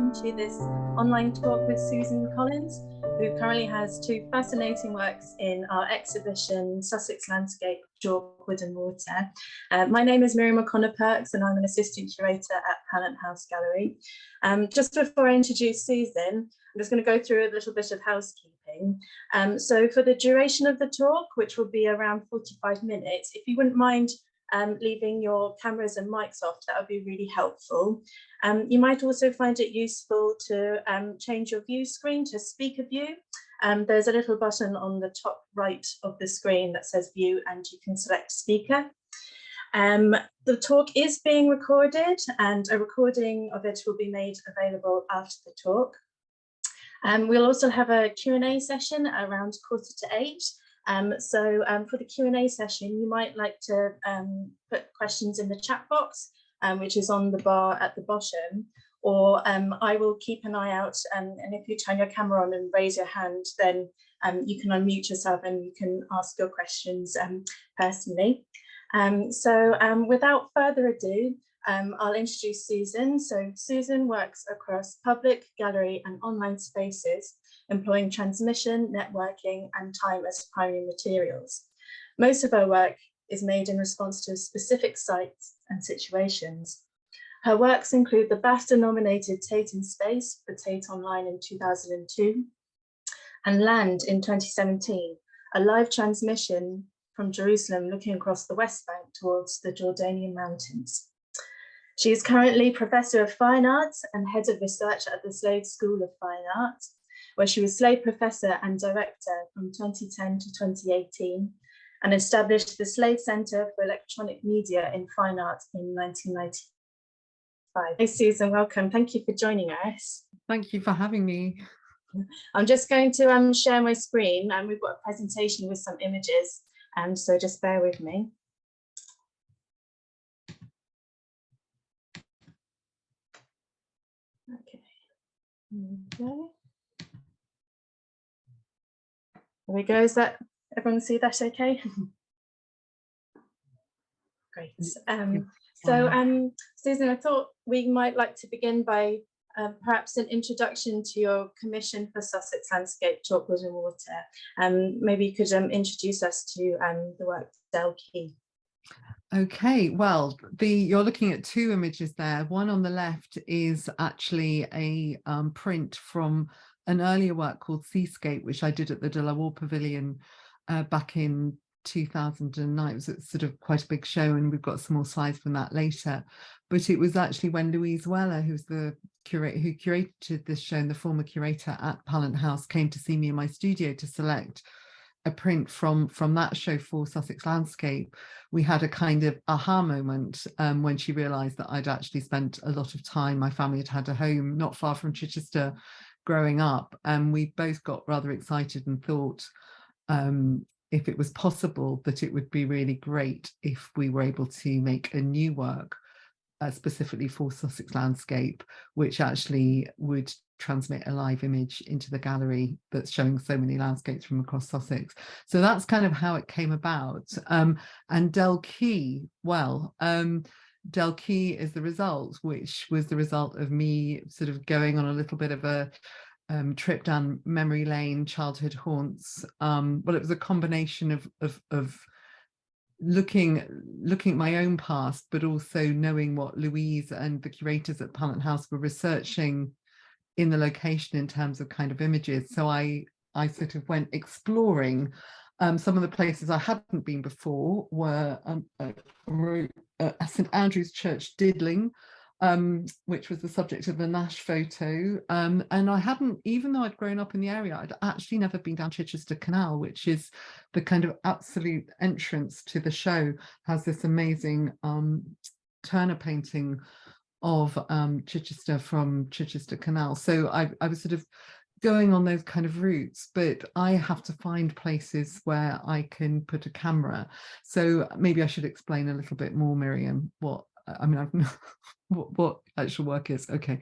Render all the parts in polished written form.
welcome to this online talk with Susan Collins, who currently has two fascinating works in our exhibition, Sussex Landscape, Chalk, Wood and Water. My name is Miriam O'Connor-Perks and I'm an assistant curator at Pallant House Gallery. Just before I introduce Susan, I'm just going to go through a little bit of housekeeping. So for the duration of the talk, which will be around 45 minutes, if you wouldn't mind leaving your cameras and mics off, that would be really helpful. You might also find it useful to change your view screen to speaker view. There's a little button on the top right of the screen that says view and you can select speaker. The talk is being recorded and a recording of it will be made available after the talk. We'll also have a Q&A session around 7:45. For the Q&A session, you might like to put questions in the chat box, which is on the bar at the bottom, or I will keep an eye out, and if you turn your camera on and raise your hand, then you can unmute yourself and you can ask your questions personally. Without further ado, I'll introduce Susan. So Susan works across public, gallery and online spaces, employing transmission, networking and time as primary materials. Most of her work is made in response to specific sites and situations. Her works include the BAFTA-nominated Tate in Space for Tate Online in 2002 and Land in 2017, a live transmission from Jerusalem looking across the West Bank towards the Jordanian mountains. She is currently Professor of Fine Arts and Head of Research at the Slade School of Fine Arts, where she was Slade Professor and Director from 2010 to 2018, and established the Slade Centre for Electronic Media in Fine Arts in 1995. Hey Susan, welcome. Thank you for joining us. Thank you for having me. I'm just going to share my screen, and we've got a presentation with some images, so just bear with me. Okay, there we go. Is that, everyone see that okay? Great. Susan, I thought we might like to begin by perhaps an introduction to your commission for Sussex Landscape, Chalk, Wood and Water. Maybe you could introduce us to the work Dell, Quay. Okay, well, you're looking at two images there. One on the left is actually a print from an earlier work called Seascape, which I did at the Dell Pavilion back in 2009. It was sort of quite a big show, and we've got some more slides from that later. But it was actually when Louise Weller, who's the curator who curated this show and the former curator at Pallant House, came to see me in my studio to select a print from that show for Sussex Landscape. We had a kind of aha moment when she realised that I'd actually spent a lot of time, my family had a home not far from Chichester growing up, and we both got rather excited and thought if it was possible that it would be really great if we were able to make a new work specifically for Sussex Landscape, which actually would transmit a live image into the gallery that's showing so many landscapes from across Sussex. So that's kind of how it came about. And Dell Quay, well, Dell Quay is the result, which was the result of me sort of going on a little bit of a trip down memory lane, childhood haunts. Well, it was a combination of looking at my own past, but also knowing what Louise and the curators at Pallant House were researching in the location in terms of kind of images. So I sort of went exploring. Some of the places I hadn't been before were St Andrew's Church, Didling, which was the subject of a Nash photo. And I hadn't, even though I'd grown up in the area, I'd actually never been down Chichester Canal, which is the kind of absolute entrance to the show, has this amazing Turner painting of Chichester from Chichester Canal. So I was sort of going on those kind of routes, but I have to find places where I can put a camera. So maybe I should explain a little bit more, Miriam, what what actual work is. Okay,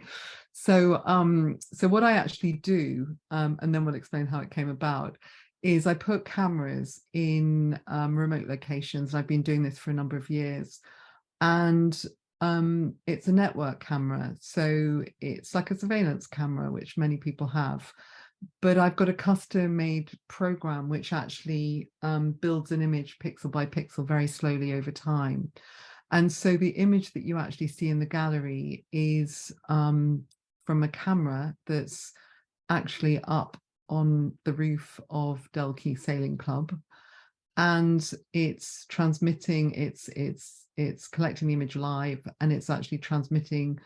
so so what I actually do, and then we'll explain how it came about, is I put cameras in remote locations. I've been doing this for a number of years, and it's a network camera, so it's like a surveillance camera, which many people have. But I've got a custom-made program which actually builds an image pixel by pixel very slowly over time. And so the image that you actually see in the gallery is from a camera that's actually up on the roof of Dell Quay Sailing Club, and it's transmitting, it's collecting the image live, and it's actually transmitting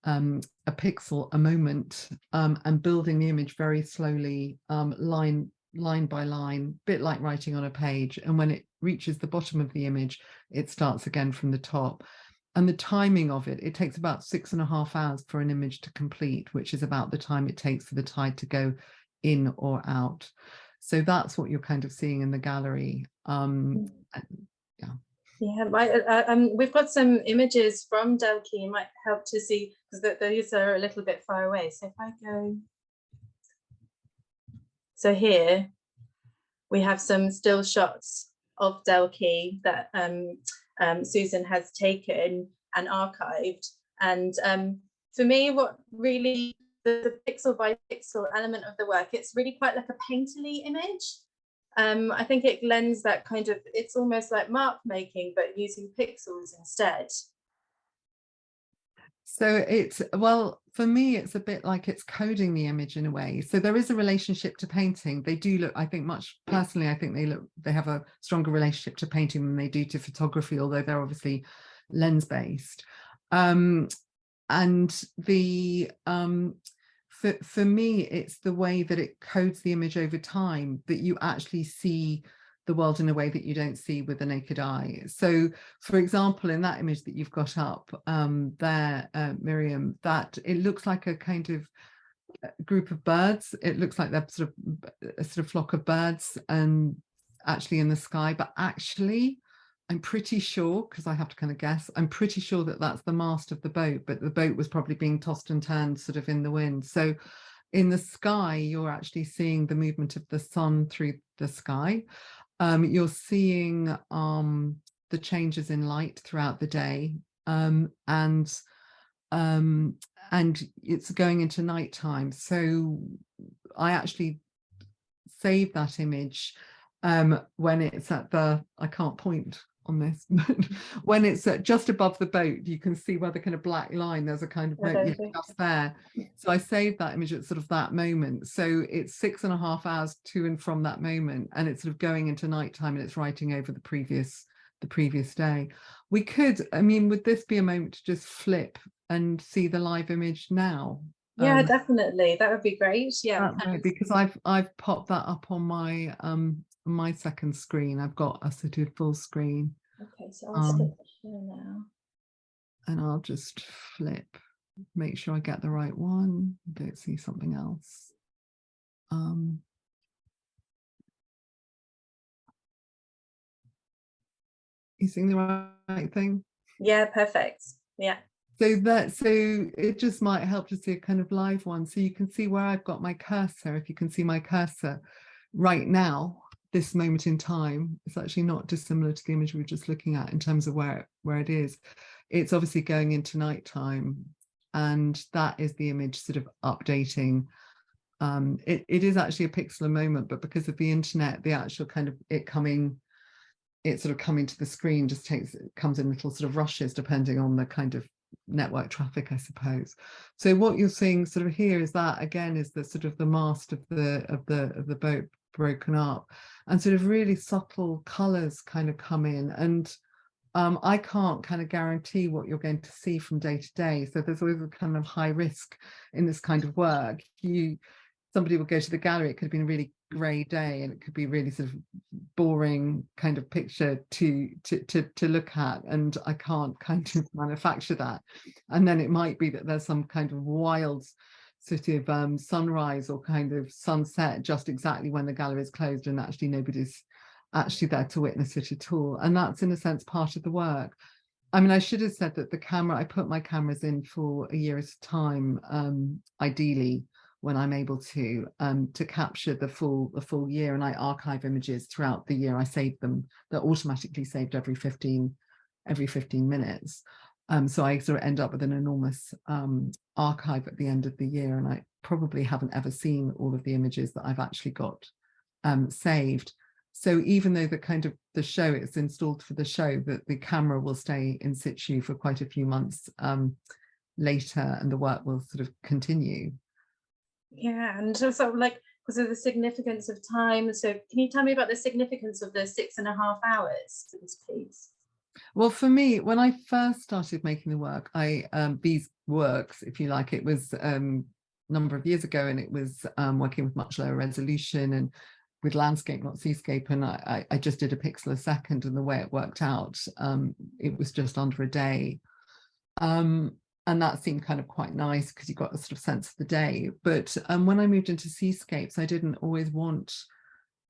a pixel a moment, and building the image very slowly, line by line, bit like writing on a page. And when it reaches the bottom of the image, it starts again from the top. And the timing of it takes about 6.5 hours for an image to complete, which is about the time it takes for the tide to go in or out. So that's what you're kind of seeing in the gallery. Yeah. Yeah, we've got some images from Dell Quay. It might help to see, because those are a little bit far away. So if I go, so here we have some still shots of Dell Quay that Susan has taken and archived. And for me, what really the pixel by pixel element of the work, it's really quite like a painterly image. I think it lends that kind of, it's almost like mark making, but using pixels instead. So it's, well, for me, it's a bit like it's coding the image in a way. So there is a relationship to painting. They do look, I think much personally, I think they have a stronger relationship to painting than they do to photography, although they're obviously lens based. And the, for me, it's the way that it codes the image over time that you actually see the world in a way that you don't see with the naked eye. So, for example, in that image that you've got up there, Miriam, that it looks like a kind of group of birds. It looks like they're sort of a sort of flock of birds and actually in the sky, but actually I'm pretty sure, because I have to kind of guess, I'm pretty sure that that's the mast of the boat, but the boat was probably being tossed and turned sort of in the wind. So in the sky, you're actually seeing the movement of the sun through the sky. You're seeing the changes in light throughout the day, and it's going into nighttime. So I actually save that image when it's at the, I can't point on this, but when it's just above the boat, you can see where the kind of black line, there's a kind of boat just there. So I saved that image at sort of that moment. So it's 6.5 hours to and from that moment, and it's sort of going into nighttime, and it's writing over the previous day. We could, I mean, would this be a moment to just flip and see the live image now? Yeah, definitely. That would be great. Yeah, because I've popped that up on my my second screen. I've got a sort of full screen. Okay, so I'll stop here now. And I'll just flip, make sure I get the right one. Don't see something else. You seeing the right thing? Yeah, perfect. Yeah. So it just might help to see a kind of live one. So you can see where I've got my cursor. If you can see my cursor right now, this moment in time, it's actually not dissimilar to the image we were just looking at in terms of where it is. It's obviously going into nighttime, and that is the image sort of updating. It is actually a pixel a moment, but because of the internet, the actual kind of it sort of coming to the screen just comes in little sort of rushes depending on the kind of network traffic, I suppose. So what you're seeing sort of here is that again is the sort of the mast of the boat broken up, and sort of really subtle colors kind of come in, and I can't kind of guarantee what you're going to see from day to day. So there's always a kind of high risk in this kind of work. Somebody will go to the gallery, it could have been a really grey day, and it could be really sort of boring kind of picture to look at, and I can't kind of manufacture that. And then it might be that there's some kind of wild sort of sunrise or kind of sunset just exactly when the gallery is closed, and actually nobody's actually there to witness it at all. And that's in a sense part of the work. I mean, I should have said that the camera, I put my cameras in for a year at a time, ideally, when I'm able to capture the full year, and I archive images throughout the year. I save them; they're automatically saved every 15 minutes. So I sort of end up with an enormous archive at the end of the year, and I probably haven't ever seen all of the images that I've actually got saved. So even though the show, it's installed for the show, that the camera will stay in situ for quite a few months later, and the work will sort of continue. Yeah, and also like because of the significance of time. So can you tell me about the significance of the 6.5 hours for this piece? Well, for me, when I first started making the work, these works, if you like, it was a number of years ago, and it was working with much lower resolution and with landscape, not seascape, and I just did a pixel a second, and the way it worked out, it was just under a day. And that seemed kind of quite nice because you got a sort of sense of the day. But when I moved into seascapes, I didn't always want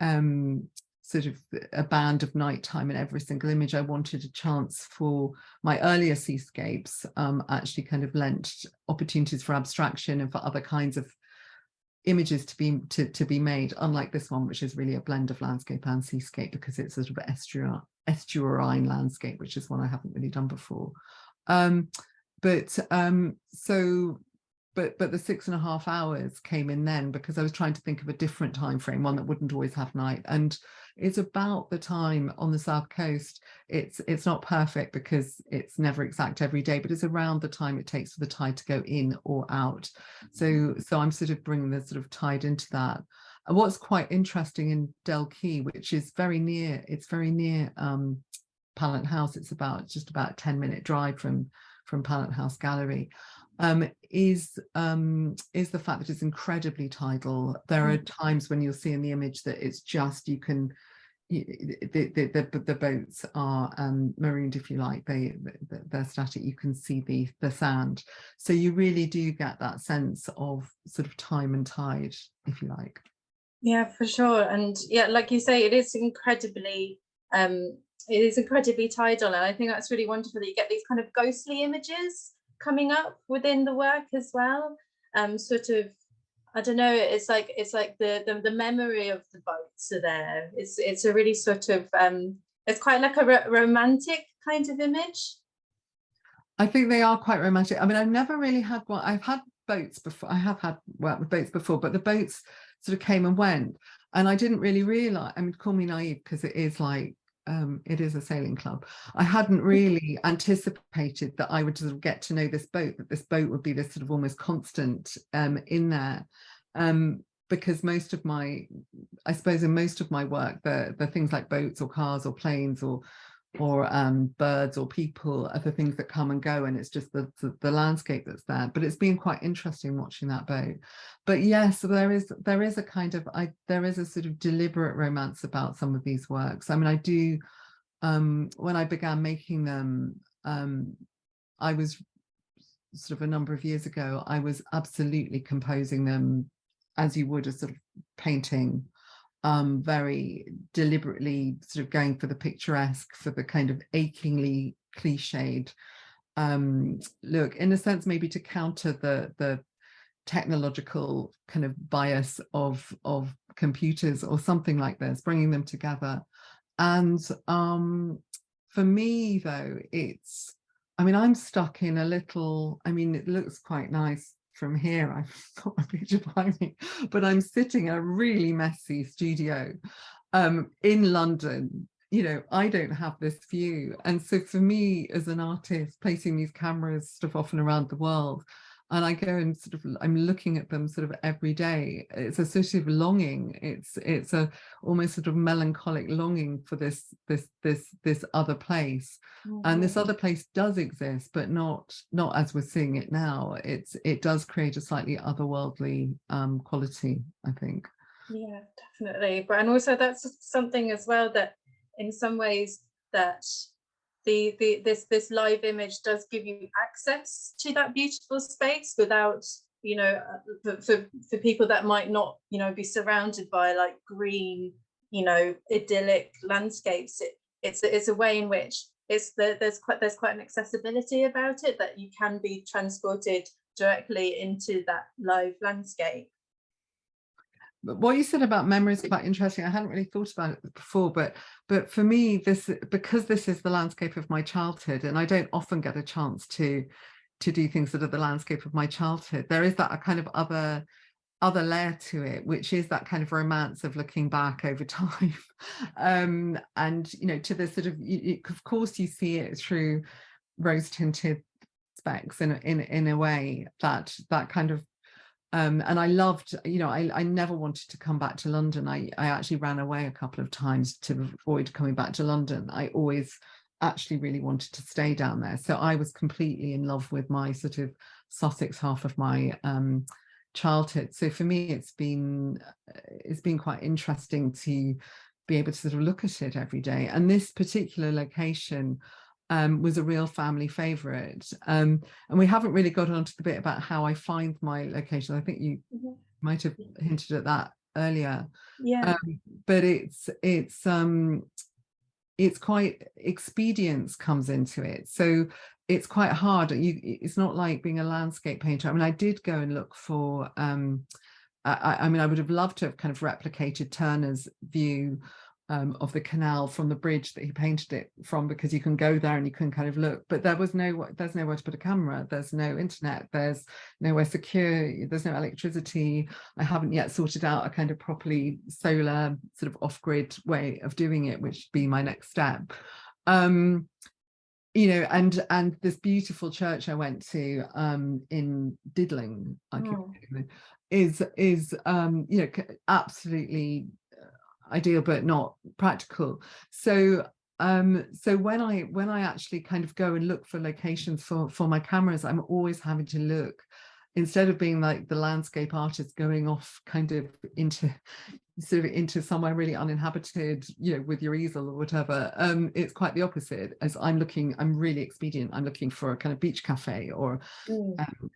sort of a band of nighttime in every single image. I wanted a chance for my earlier seascapes actually kind of lent opportunities for abstraction and for other kinds of images to be made, unlike this one, which is really a blend of landscape and seascape, because it's sort of estuarine landscape, which is one I haven't really done before. But the 6.5 hours came in then because I was trying to think of a different time frame, one that wouldn't always have night. And it's about the time on the south coast. It's not perfect because it's never exact every day, but it's around the time it takes for the tide to go in or out. So I'm sort of bringing the sort of tide into that. And what's quite interesting in Dell, Quay, which is very near, Pallant House. It's just about a 10-minute drive from Pallant House Gallery, is the fact that it's incredibly tidal. There are times when you'll see in the image that it's just, the boats are marooned, if you like, they're static, you can see the sand. So you really do get that sense of sort of time and tide, if you like. Yeah, for sure. And yeah, like you say, it is incredibly tidal, and I think that's really wonderful that you get these kind of ghostly images coming up within the work as well. Sort of, I don't know, it's like the memory of the boats are there. It's a really sort of it's quite like a romantic kind of image. I think they are quite romantic. I mean, I've never really had one. I've had boats before. I have had work with boats before, but the boats sort of came and went, and I didn't really realize. I mean, call me naive because it is like it is a sailing club. I hadn't really anticipated that I would sort of get to know this boat, that this boat would be this sort of almost constant in there. Because most of my, I suppose in most of my work, the things like boats or cars or planes or birds or people are the things that come and go, and it's just the landscape that's there. But it's been quite interesting watching that boat. But yes, there is a kind of there is a sort of deliberate romance about some of these works. I mean, I do when I began making them, I was sort of a number of years ago, I was absolutely composing them as you would a sort of painting, very deliberately sort of going for the picturesque, for the kind of achingly cliched look, in a sense, maybe to counter the technological kind of bias of computers or something like this, bringing them together. And for me, though, I mean, I'm stuck in a little, I mean, it looks quite nice from here. I've got a picture behind me, but I'm sitting in a really messy studio in London. You know, I don't have this view. And so for me as an artist, placing these cameras sort of often around the world, and I go and sort of, I'm looking at them sort of every day. It's a sort of longing. It's a almost sort of melancholic longing for this other place. Mm-hmm. And this other place does exist, but not as we're seeing it now. It does create a slightly otherworldly quality, I think. Yeah, definitely. But and also that's something as well that in some ways that this live image does give you access to that beautiful space without, you know, for people that might not, you know, be surrounded by like green, you know, idyllic landscapes. It's a way in which there's quite an accessibility about it, that you can be transported directly into that live landscape. what you said about memory is quite interesting. I hadn't really thought about it before, but for me, because this is the landscape of my childhood, and I don't often get a chance to do things that are the landscape of my childhood, there is that kind of other layer to it, which is that kind of romance of looking back over time. And you know, to the sort of, of course you see it through rose tinted specs in a way, that kind of and I loved, you know, I never wanted to come back to London. I actually ran away a couple of times to avoid coming back to London. I always actually really wanted to stay down there. So I was completely in love with my sort of Sussex half of my childhood. So for me, it's been quite interesting to be able to sort of look at it every day. And this particular location was a real family favorite. And we haven't really got onto the bit about how I find my location. I think you might have hinted at that earlier. Yeah. But it's quite, expedience comes into it. So it's quite hard. It's not like being a landscape painter. I mean, I did go and look for, I mean, I would have loved to have kind of replicated Turner's view of the canal from the bridge that he painted it from, because you can go there and you can kind of look, but there's nowhere to put a camera, there's no internet, there's nowhere secure, there's no electricity. I haven't yet sorted out a kind of properly solar sort of off-grid way of doing it, which would be my next step. You know, and this beautiful church I went to in Didling, is you know, absolutely ideal but not practical. So so when I actually kind of go and look for locations for my cameras, I'm always having to look, instead of being like the landscape artist going off kind of into somewhere really uninhabited, you know, with your easel or whatever. It's quite the opposite. As I'm really expedient. I'm looking for a kind of beach cafe or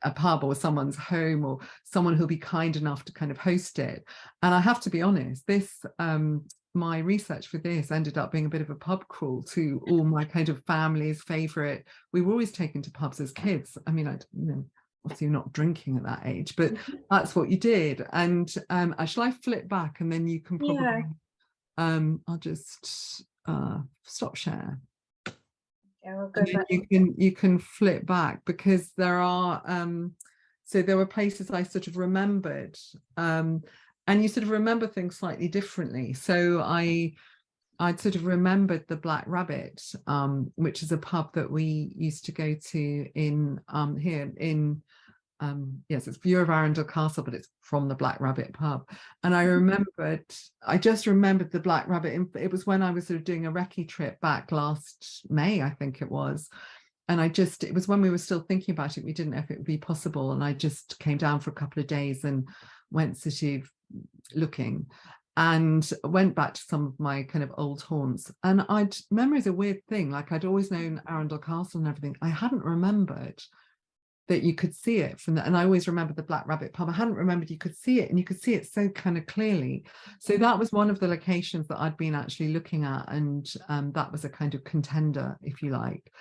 a pub or someone's home or someone who'll be kind enough to kind of host it. And I have to be honest, this my research for this ended up being a bit of a pub crawl to all my kind of family's favorite. We were always taken to pubs as kids. I mean, you know, obviously you're not drinking at that age, but that's what you did. And shall I flip back and then you can probably I'll just stop share. Yeah, we'll go And then back. you can flip back, because there are so there were places I sort of remembered, and you sort of remember things slightly differently. So I'd sort of remembered the Black Rabbit, which is a pub that we used to go to in here in yes, it's View of Arundel Castle, but it's from the Black Rabbit pub. And I just remembered the Black Rabbit. It was when I was sort of doing a recce trip back last May, I think it was. And it was when we were still thinking about it. We didn't know if it would be possible. And I just came down for a couple of days and went sort of looking, and went back to some of my kind of old haunts. And memory is a weird thing. Like, I'd always known Arundel Castle and everything. I hadn't remembered that you could see it from and I always remember the Black Rabbit pub. I hadn't remembered you could see it, and you could see it so kind of clearly. So that was one of the locations that I'd been actually looking at, and that was a kind of contender, if you like.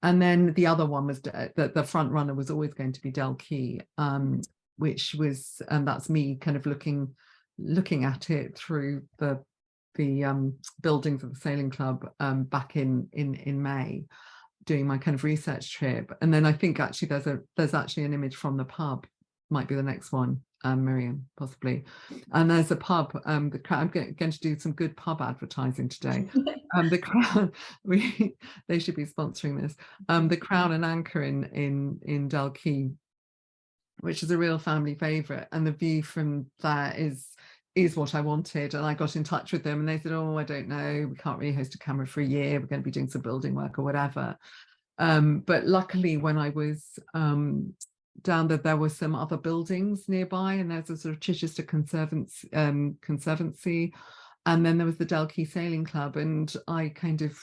And then the other one was the front runner was always going to be Dell, which was, that's me kind of looking at it through the buildings of the sailing club back in May, doing my kind of research trip. And then I think actually there's actually an image from the pub, might be the next one, Miriam, possibly. And there's a pub, I'm going to do some good pub advertising today. The Crown, they should be sponsoring this. The Crown and Anchor in Dell, which is a real family favorite, and the view from that is what I wanted. And I got in touch with them and they said, oh, I don't know, we can't really host a camera for a year, we're going to be doing some building work or whatever. But luckily when I was down there were some other buildings nearby, and there's a sort of Chichester Conservancy, and then there was the Dell Sailing Club, and I kind of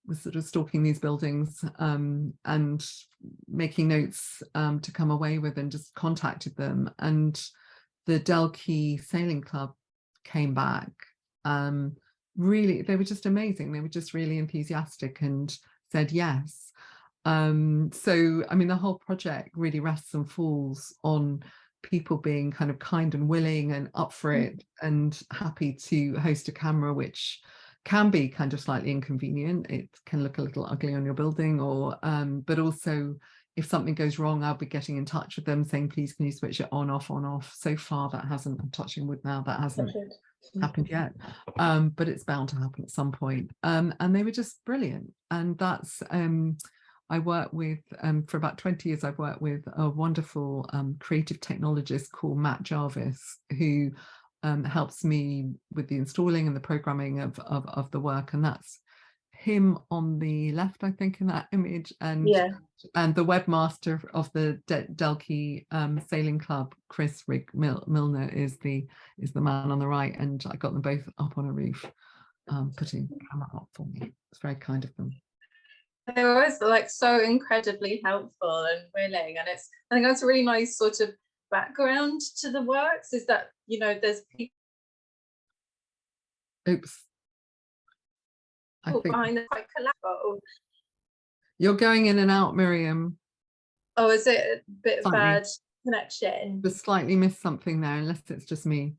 was sort of stalking these buildings and making notes to come away with, and just contacted them. And the Dell Sailing Club came back. Really, they were just amazing. They were just really enthusiastic and said yes. So, I mean, the whole project really rests and falls on people being kind of kind and willing and up for it and happy to host a camera, which can be kind of slightly inconvenient. It can look a little ugly on your building, or but also if something goes wrong, I'll be getting in touch with them saying, please, can you switch it on, off, on, off. So far, that hasn't, I'm touching wood now, that hasn't happened yet, but it's bound to happen at some point. And they were just brilliant. And that's, I work with, for about 20 years, I've worked with a wonderful creative technologist called Matt Jarvis, who helps me with the installing and the programming of the work. And that's him on the left, I think, in that image, and the webmaster of the Dell Quay sailing club, Chris Milner, is the man on the right, and I got them both up on a roof, putting the camera up for me. It's very kind of them. They were always like so incredibly helpful and willing, and I think that's a really nice sort of background to the works, is that, you know, there's people I think behind them quite collaborative. You're going in and out, Miriam. Oh, is it a bit of Slightly. Bad connection? Just slightly missed something there, unless it's just me.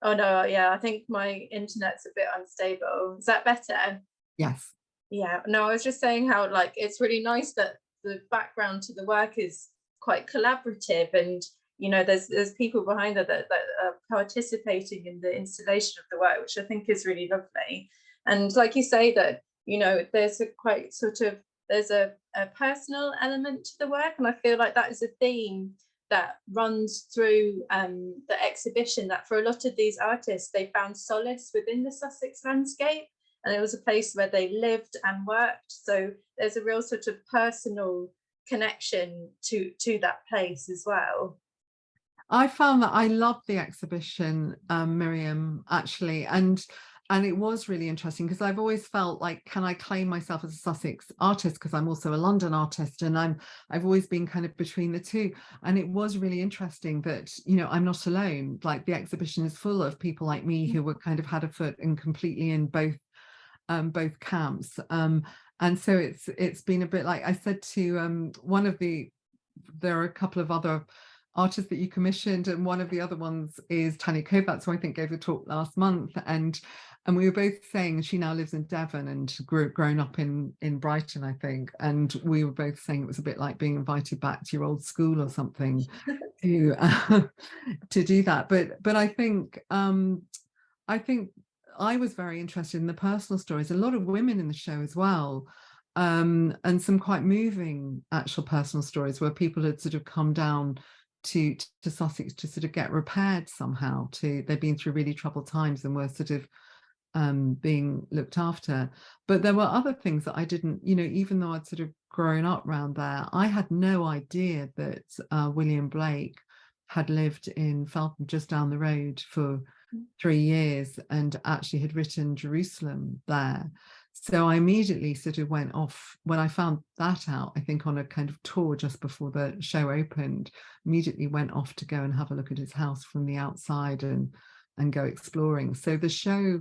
Oh no, yeah, I think my internet's a bit unstable. Is that better? Yes. Yeah, no, I was just saying how, like, it's really nice that the background to the work is quite collaborative, and, you know, there's people behind it that are participating in the installation of the work, which I think is really lovely. And like you say, that, you know, there's a quite sort of, there's a personal element to the work, and I feel like that is a theme that runs through the exhibition, that for a lot of these artists, they found solace within the Sussex landscape, and it was a place where they lived and worked. So there's a real sort of personal connection to that place as well. I found that I loved the exhibition, Miriam, actually, and it was really interesting, because I've always felt like, can I claim myself as a Sussex artist, because I'm also a London artist, and I've always been kind of between the two. And it was really interesting that, you know, I'm not alone. Like, the exhibition is full of people like me who were kind of had a foot in completely in both camps. And so it's been a bit like I said to there are a couple of other artists that you commissioned, and one of the other ones is Tanya Kovacs, who I think gave a talk last month, and we were both saying, she now lives in Devon and grown up in Brighton, I think, and we were both saying it was a bit like being invited back to your old school or something to do that. But I think I was very interested in the personal stories, a lot of women in the show as well, and some quite moving actual personal stories where people had sort of come down to Sussex to sort of get repaired somehow. They'd been through really troubled times and were sort of being looked after. But there were other things that I didn't, you know, even though I'd sort of grown up around there, I had no idea that William Blake had lived in Feltham, just down the road, for 3 years, and actually had written Jerusalem there. So I immediately sort of went off, when I found that out, I think on a kind of tour just before the show opened, immediately went off to go and have a look at his house from the outside and go exploring. So the show,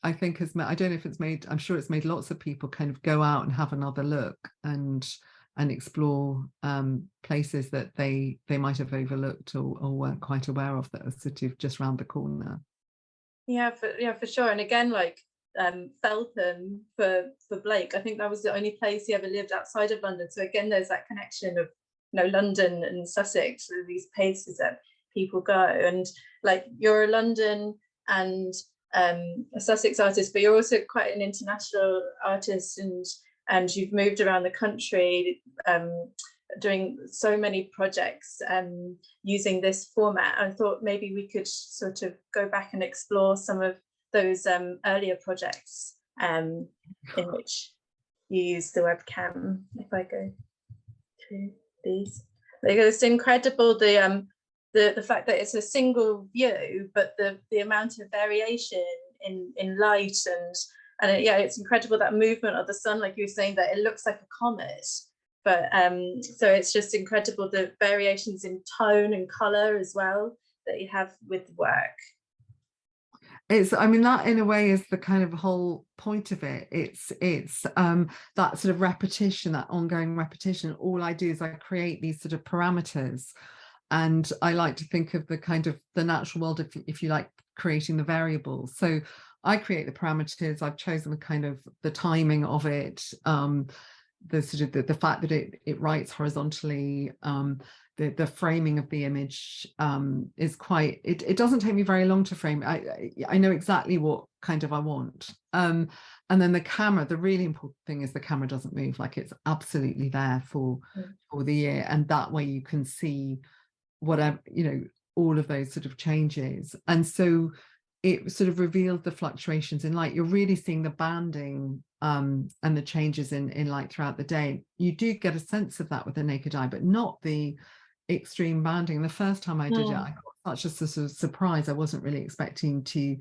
I think, has I don't know if it's made, I'm sure it's made lots of people kind of go out and have another look and explore places that they might have overlooked or weren't quite aware of, that are sort of just round the corner. Yeah, for sure. And again, like Feltham for Blake, I think that was the only place he ever lived outside of London. So again, there's that connection of, you know, London and Sussex, these places that people go. And like, you're a London and a Sussex artist, but you're also quite an international artist, and you've moved around the country doing so many projects using this format. I thought maybe we could sort of go back and explore some of those earlier projects in which you use the webcam. If I go to these, it's incredible, the fact that it's a single view, but the amount of variation in light, and yeah, it's incredible, that movement of the sun, like you were saying, that it looks like a comet. But so it's just incredible, the variations in tone and color as well that you have with the work. I mean, that in a way is the kind of whole point of it. It's that sort of repetition, that ongoing repetition. All I do is I create these sort of parameters, and I like to think of the kind of the natural world, if you like, creating the variables. So I create the parameters. I've chosen the kind of the timing of it, the sort of the fact that it writes horizontally, the framing of the image is quite, it doesn't take me very long to frame. I know exactly what kind of I want. And then the camera, the really important thing is the camera doesn't move, like it's absolutely there for the year, and that way you can see whatever, you know, all of those sort of changes. And so it sort of revealed the fluctuations in light. You're really seeing the banding and the changes in light throughout the day. You do get a sense of that with the naked eye, but not the extreme banding. The first time I did it, I got such a sort of surprise. I wasn't really expecting to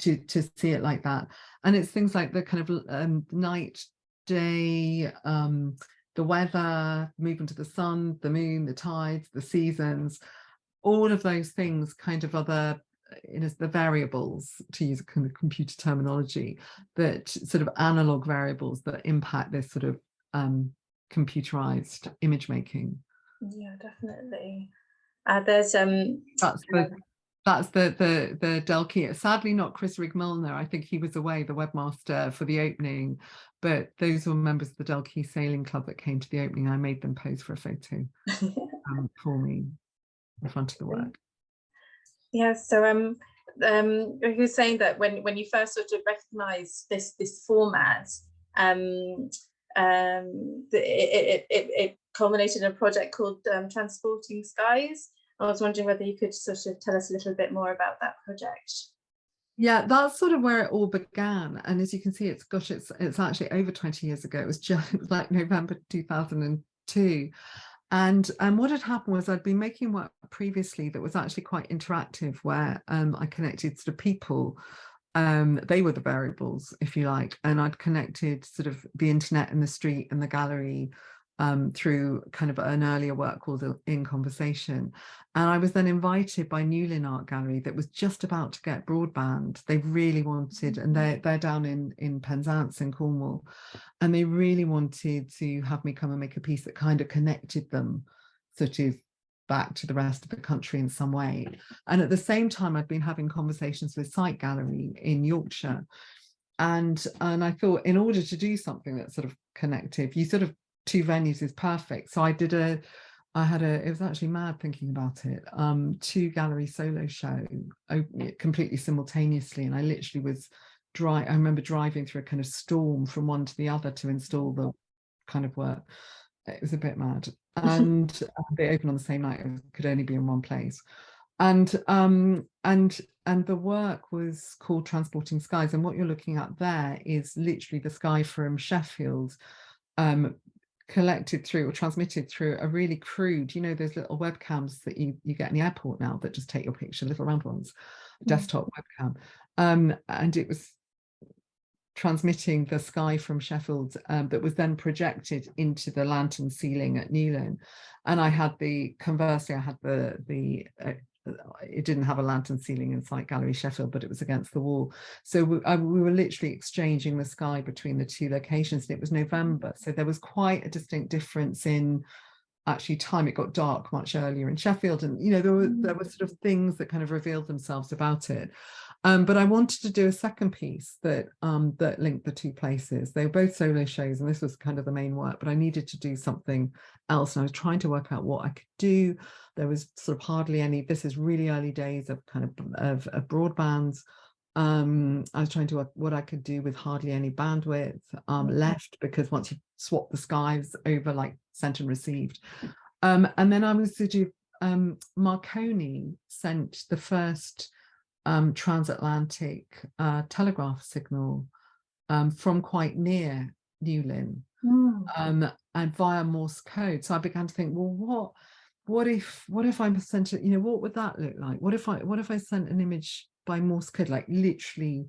see it like that. And it's things like the kind of night, day, the weather, movement of the sun, the moon, the tides, the seasons, all of those things kind of other, you know, the variables, to use a kind of computer terminology, that sort of analog variables that impact this sort of computerized image making. Yeah, definitely. There's that's the Dell Quay. Sadly not Chris Rigg-Milner. I think he was away, the webmaster for the opening, but those were members of the Dell Quay Sailing Club that came to the opening. I made them pose for a photo for me in front of the work. Yeah, so you were saying that when you first sort of recognized this format, it culminated in a project called Transporting Skies. I was wondering whether you could sort of tell us a little bit more about that project. Yeah, that's sort of where it all began. And as you can see, it's actually over 20 years ago. It was like November 2002. And what had happened was I'd been making work previously that was actually quite interactive, where I connected sort of people. They were the variables, if you like, and I'd connected sort of the internet and the street and the gallery through kind of an earlier work called In Conversation. And I was then invited by Newlyn Art Gallery, that was just about to get broadband. They really wanted, and they're down in Penzance in Cornwall, and they really wanted to have me come and make a piece that kind of connected them sort of back to the rest of the country in some way. And at the same time, I'd been having conversations with Sight Gallery in Yorkshire. And I thought, in order to do something that's sort of connective, you sort of, two venues is perfect. So it was actually mad thinking about it, 2 gallery solo show completely simultaneously. And I literally was I remember driving through a kind of storm from one to the other to install the kind of work. It was a bit mad. And they opened on the same night. It could only be in one place. And the work was called Transporting Skies. And what you're looking at there is literally the sky from Sheffield, collected through or transmitted through a really crude, you know, those little webcams that you get in the airport now that just take your picture, little round ones, desktop webcam. And it was transmitting the sky from Sheffield that was then projected into the lantern ceiling at Newlyn. And conversely, I had it didn't have a lantern ceiling in Sight Gallery Sheffield, but it was against the wall. So we were literally exchanging the sky between the two locations, and it was November. So there was quite a distinct difference in actually time. It got dark much earlier in Sheffield, and you know, there were sort of things that kind of revealed themselves about it. But I wanted to do a second piece that linked the two places. They were both solo shows, and this was kind of the main work, but I needed to do something else, and I was trying to work out what I could do. There was sort of hardly any, this is really early days of kind of broadbands. I was trying to work what I could do with hardly any bandwidth left, because once you swap the skies over, like sent and received. And then I was sort of, Marconi sent the first transatlantic telegraph signal from quite near Newlyn, and via Morse code. So I began to think, well, what if I sent it, you know, what would that look like? What if I sent an image by Morse code, like literally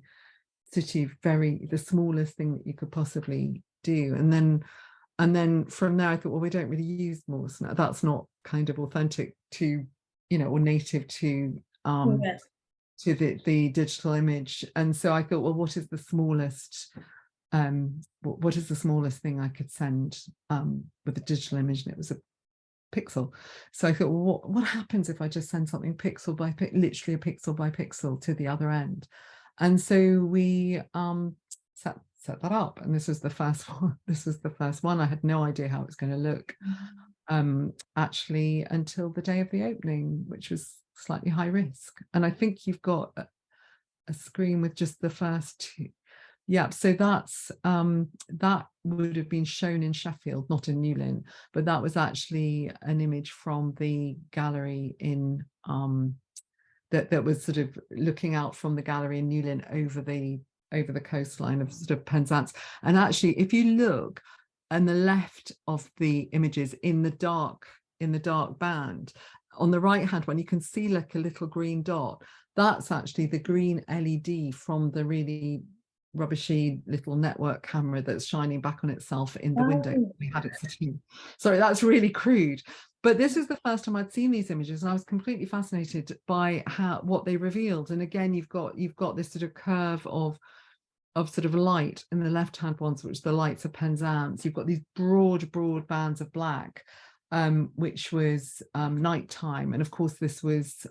sort of the smallest thing that you could possibly do? And then from there I thought, well, we don't really use Morse now. That's not kind of authentic to, you know, or native to to the digital image. And so I thought, well, what is the smallest what is the smallest thing I could send with a digital image? And it was pixel. So I thought, well, what happens if I just send something pixel by literally a pixel by pixel to the other end? And so we set that up, and this was the first one. This was the first one. I had no idea how it was going to look actually until the day of the opening, which was slightly high risk. And I think you've got a screen with just the first two. Yeah, so that's that would have been shown in Sheffield, not in Newlyn, but that was actually an image from the gallery in that was sort of looking out from the gallery in Newlyn over the coastline of sort of Penzance. And actually, if you look on the left of the images in the dark band, on the right hand one, you can see like a little green dot. That's actually the green LED from the really rubbishy little network camera that's shining back on itself in the window. We had it sitting. Sorry, that's really crude. But this is the first time I'd seen these images, and I was completely fascinated by what they revealed. And again, you've got this sort of curve of sort of light in the left-hand ones, which the lights of Penzance. You've got these broad bands of black, which was nighttime. And of course, this was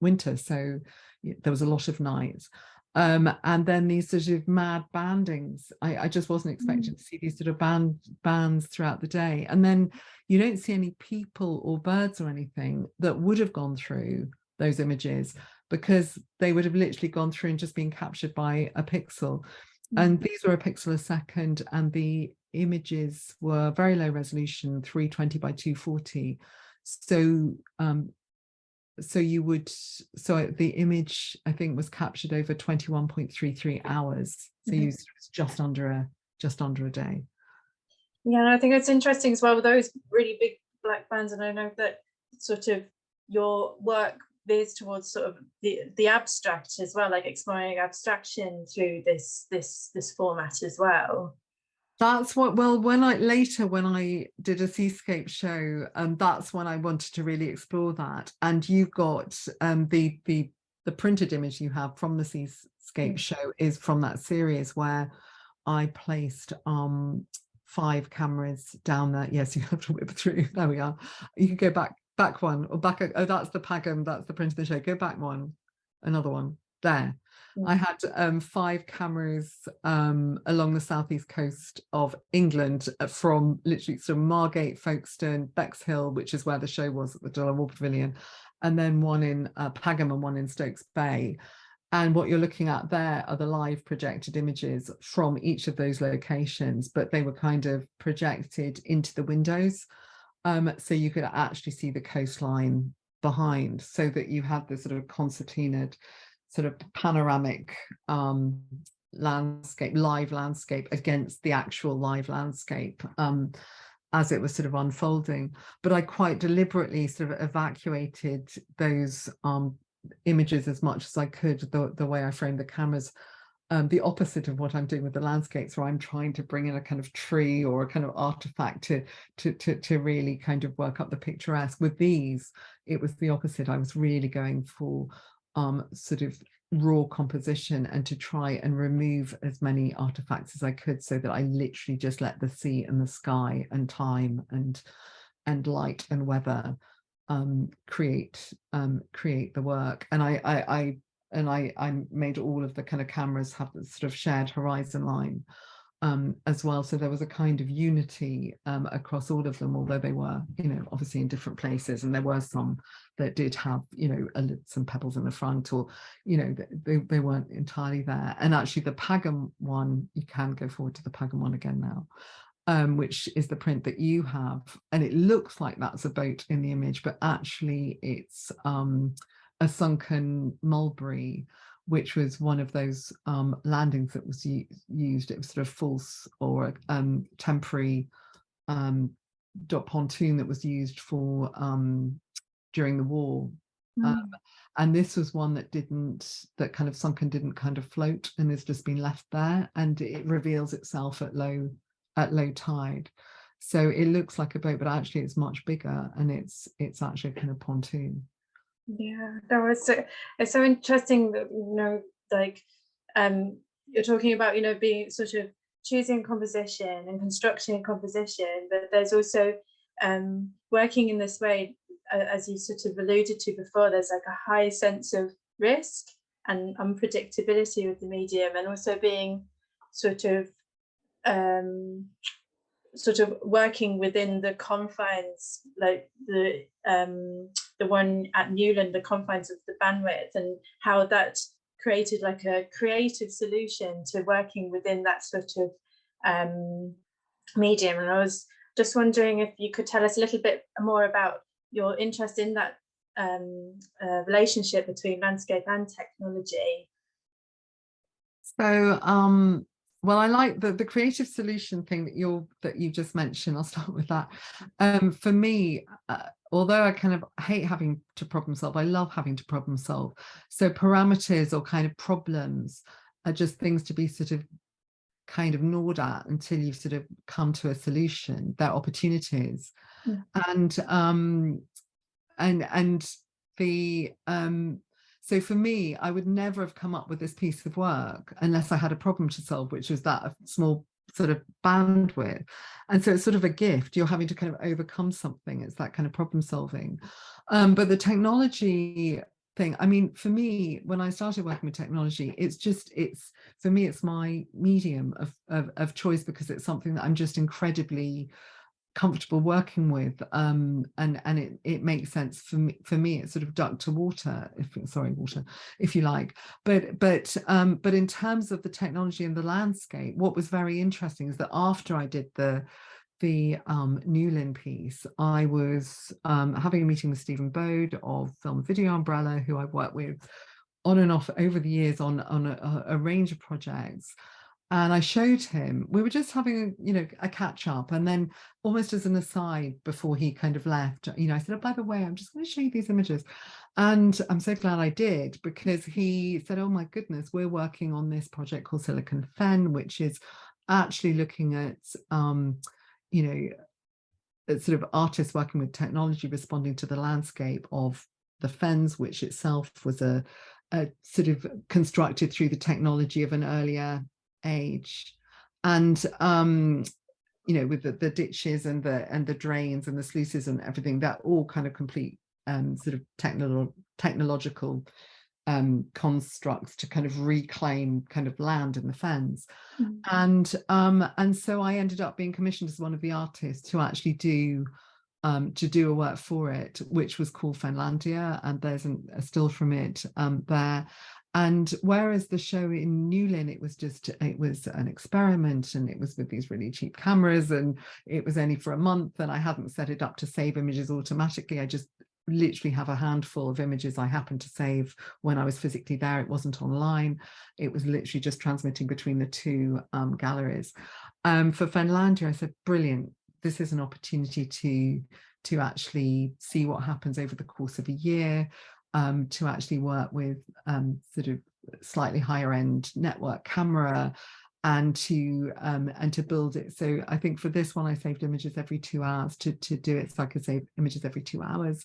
winter, so there was a lot of night. And then these sort of mad bandings. I just wasn't expecting to see these sort of bands throughout the day. And then you don't see any people or birds or anything that would have gone through those images, because they would have literally gone through and just been captured by a pixel. And these were a pixel a second, and the images were very low resolution, 320 by 240. So the image, I think, was captured over 21.33 hours. So you just under a day. Yeah, and I think it's interesting as well with those really big black bands. And I know that sort of your work veers towards sort of the abstract as well, like exploring abstraction through this format as well. That's what, well, when I did a seascape show, that's when I wanted to really explore that. And you've got the printed image you have from the seascape show is from that series where I placed 5 cameras down there. Yes, you have to whip through. There we are. You can go back one, or back. Oh, that's the Pagham. That's the print of the show. Go back one, another one there. I had 5 cameras along the southeast coast of England, from literally sort of Margate, Folkestone, Bexhill, which is where the show was at the Dell War Pavilion, and then one in Pagham and one in Stokes Bay. And what you're looking at there are the live projected images from each of those locations, but they were kind of projected into the windows. So you could actually see the coastline behind, so that you had this sort of concertinaed sort of panoramic live landscape against the actual live landscape as it was sort of unfolding. But I quite deliberately sort of evacuated those images as much as I could, the way I framed the cameras, the opposite of what I'm doing with the landscapes, where I'm trying to bring in a kind of tree or a kind of artifact to really kind of work up the picturesque. With these, it was the opposite. I was really going for sort of raw composition, and to try and remove as many artifacts as I could, so that I literally just let the sea and the sky and time and light and weather create the work. And I made all of the kind of cameras have this sort of shared horizon line as well, so there was a kind of unity across all of them, although they were, you know, obviously in different places, and there were some that did have, you know, some pebbles in the front, or, you know, they weren't entirely there. And actually the Pagham one, you can go forward to the Pagham one again now, which is the print that you have, and it looks like that's a boat in the image, but actually it's a sunken mulberry, which was one of those landings that was used. It was sort of false or temporary pontoon that was used for during the war. And this was one that kind of sunk and didn't kind of float, and has just been left there, and it reveals itself at low tide. So it looks like a boat, but actually it's much bigger, and it's actually a kind of pontoon. Yeah, that was it's so interesting that, you know, like you're talking about, you know, being sort of choosing composition and constructing a composition, but there's also working in this way, as you sort of alluded to before, there's like a high sense of risk and unpredictability with the medium, and also being sort of working within the confines, like the one at Newland, the confines of the bandwidth, and how that created like a creative solution to working within that sort of medium. And I was just wondering if you could tell us a little bit more about your interest in that relationship between landscape and technology. So, well, I like the creative solution thing that you just mentioned. I'll start with that. For me, although I kind of hate having to problem solve, I love having to problem solve. So parameters or kind of problems are just things to be sort of kind of gnawed at until you've sort of come to a solution. They're opportunities. And the so for me, I would never have come up with this piece of work unless I had a problem to solve, which was that small sort of bandwidth. And so it's sort of a gift. You're having to kind of overcome something. It's that kind of problem solving. But the technology thing, I mean, for me, when I started working with technology, for me, it's my medium of choice, because it's something that I'm just incredibly comfortable working with, and it makes sense for me. It's sort of duck to water, if you like. But in terms of the technology and the landscape, what was very interesting is that after I did the Newlyn piece, I was having a meeting with Stephen Bode of Film and Video Umbrella, who I've worked with on and off over the years on a range of projects. And I showed him, we were just having, a catch up. And then almost as an aside before he kind of left, I said, oh, by the way, I'm just going to show you these images. And I'm so glad I did, because he said, oh my goodness, we're working on this project called Silicon Fen, which is actually looking at, sort of artists working with technology, responding to the landscape of the fens, which itself was a sort of constructed through the technology of an earlier age. And with the ditches and the drains and the sluices and everything, that all kind of complete sort of technological constructs to kind of reclaim kind of land in the fens. And so I ended up being commissioned as one of the artists to actually do a work for it, which was called Fenlandia, and there's a still from it there. And whereas the show in Newlyn, it was an experiment, and it was with these really cheap cameras, and it was only for a month, and I hadn't set it up to save images automatically. I just literally have a handful of images I happened to save when I was physically there. It wasn't online. It was literally just transmitting between the two galleries. For Fenlandia, I said, brilliant. This is an opportunity to actually see what happens over the course of a year, to actually work with sort of slightly higher end network camera, and to build it. So I think for this one, I saved images every 2 hours to do it, so I could save images every 2 hours.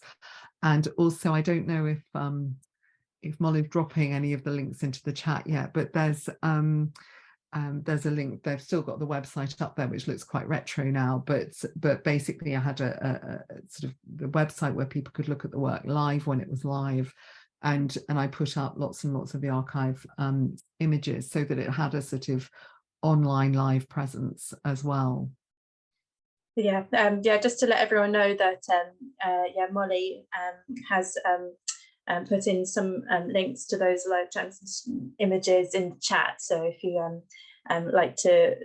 And also, I don't know if Molly's dropping any of the links into the chat yet, but there's a link. They've still got the website up there, which looks quite retro now, but basically I had a sort of the website where people could look at the work live when it was live, and I put up lots and lots of the archive images so that it had a sort of online live presence as well. Yeah, just to let everyone know that Molly has put in some links to those live transmission images in the chat. So if you like to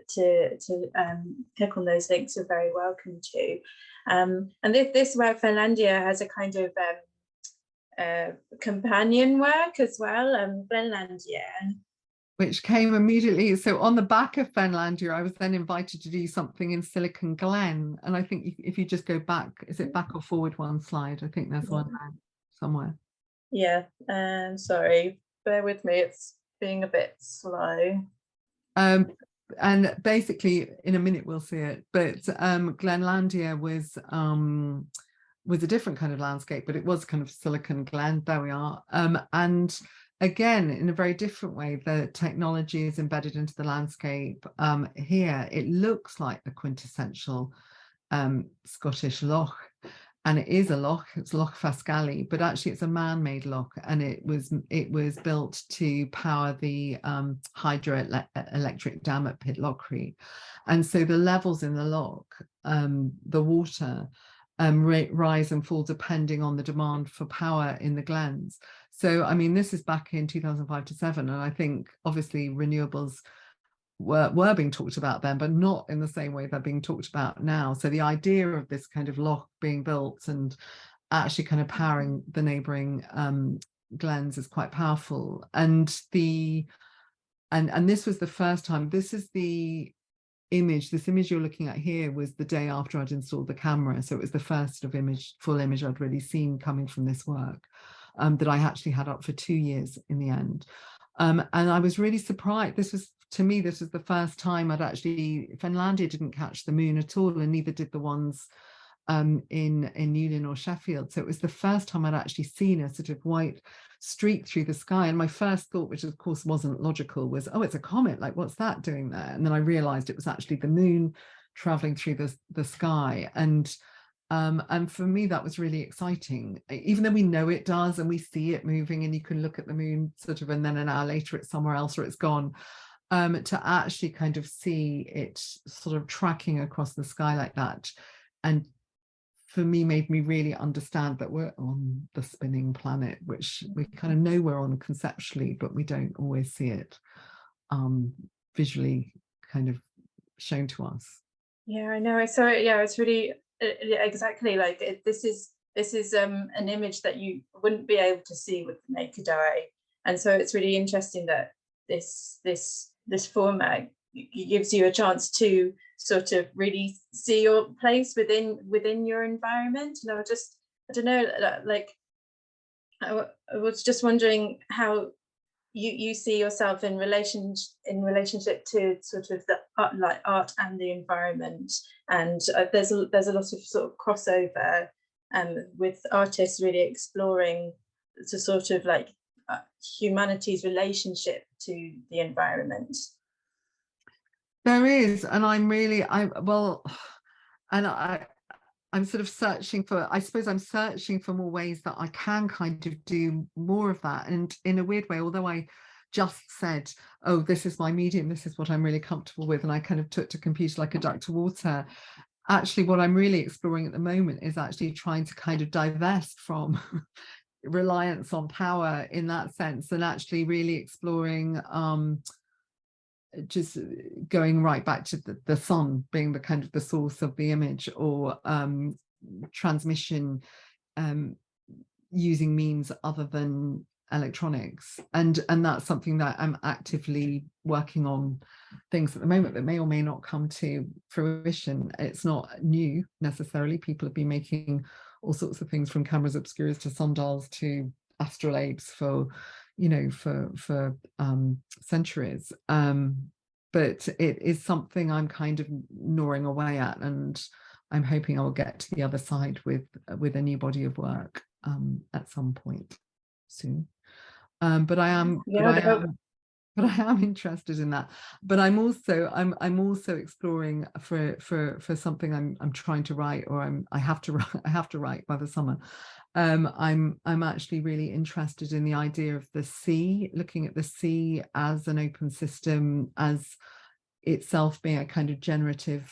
click on those links, you're very welcome to. And this work, Fenlandia, has a kind of companion work as well, Glenlandia, which came immediately. So on the back of Fenlandia, I was then invited to do something in Silicon Glen. And I think if you just go back, is it back or forward one slide? I think there's one there somewhere. Yeah, sorry, bear with me, it's being a bit slow. And basically in a minute we'll see it, but Glenlandia was a different kind of landscape, but it was kind of Silicon Glen. There we are. And again, in a very different way, the technology is embedded into the landscape. Here it looks like the quintessential Scottish loch, and it is a loch. It's Loch Fascally, but actually it's a man-made loch, and it was built to power the hydroelectric dam at Pitlochry. And so the levels in the loch, the water rise and fall depending on the demand for power in the glens. So I mean, this is back in 2005 to 7, and I think obviously renewables were being talked about then, but not in the same way they're being talked about now. So the idea of this kind of loch being built and actually kind of powering the neighbouring glens is quite powerful. And this was the first time. This is the image. This image you're looking at here was the day after I'd installed the camera. So it was the first sort of full image I'd really seen coming from this work, that I actually had up for 2 years in the end. And I was really surprised. To me, this was the first time Finlandia didn't catch the moon at all, and neither did the ones in Newlyn or Sheffield. So it was the first time I'd actually seen a sort of white streak through the sky. And my first thought, which of course wasn't logical, was, oh, it's a comet, like what's that doing there? And then I realized it was actually the moon traveling through the sky. And for me, that was really exciting, even though we know it does and we see it moving, and you can look at the moon sort of, and then an hour later it's somewhere else or it's gone. To actually kind of see it sort of tracking across the sky like that, and for me made me really understand that we're on the spinning planet, which we kind of know we're on conceptually, but we don't always see it visually kind of shown to us. Yeah, I know. So yeah, it's really exactly like this is an image that you wouldn't be able to see with the naked eye, and so it's really interesting that this format gives you a chance to sort of really see your place within your environment. And I don't know, like I was just wondering how you see yourself in relationship to sort of the art and the environment. And there's a lot of sort of crossover with artists really exploring the sort of like humanity's relationship to the environment. There is, and I'm sort of searching for, I suppose I'm searching for more ways that I can kind of do more of that. And in a weird way, although I just said, oh, this is my medium, this is what I'm really comfortable with, and I kind of took to computer like a duck to water, actually what I'm really exploring at the moment is actually trying to kind of divest from reliance on power in that sense, and actually really exploring just going right back to the sun being the kind of the source of the image, or transmission using means other than electronics, and that's something that I'm actively working on, things at the moment that may or may not come to fruition. It's not new necessarily. People have been making all sorts of things, from cameras obscuras to sundials to astrolabes for centuries, but it is something I'm kind of gnawing away at, and I'm hoping I'll get to the other side with a new body of work at some point soon. But I am interested in that. But I'm also exploring for something I'm trying to write, or I have to write by the summer. I'm actually really interested in the idea of the sea, looking at the sea as an open system, as itself being a kind of generative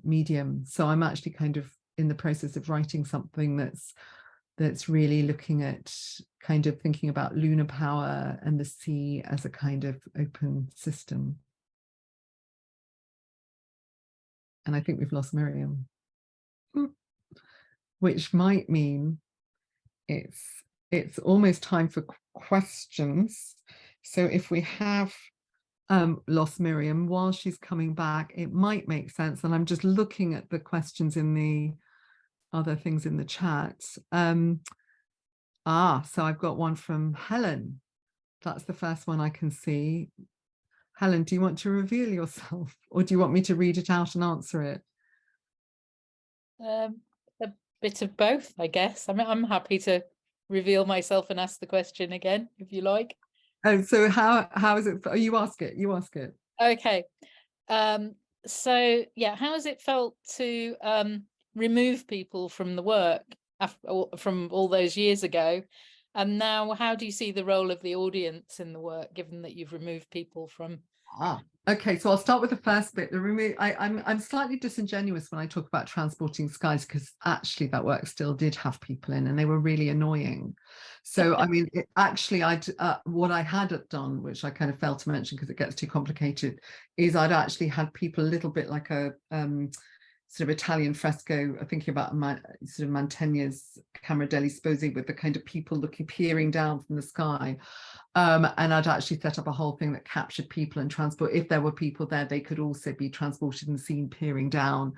medium. So I'm actually kind of in the process of writing something that's really looking at kind of thinking about lunar power and the sea as a kind of open system. And I think we've lost Miriam, which might mean it's almost time for questions. So if we have lost Miriam while she's coming back, it might make sense. And I'm just looking at the questions in the other things in the chat. So I've got one from Helen. That's the first one I can see. Helen, do you want to reveal yourself, or do you want me to read it out and answer it? A bit of both, I guess. I'm happy to reveal myself and ask the question again, if you like. Oh, so how is it? Oh, you ask it. Okay. So yeah, how has it felt to remove people from the work from all those years ago? And now, how do you see the role of the audience in the work, given that you've removed people from? Okay, so I'll start with the first bit. I'm slightly disingenuous when I talk about transporting skies, because actually that work still did have people in, and they were really annoying. So I mean, what I had done, which I kind of failed to mention because it gets too complicated, is I'd actually had people a little bit like a sort of Italian fresco, thinking about sort of Mantegna's Camera degli Sposi, with the kind of people peering down from the sky. And I'd actually set up a whole thing that captured people and transport. If there were people there, they could also be transported and seen peering down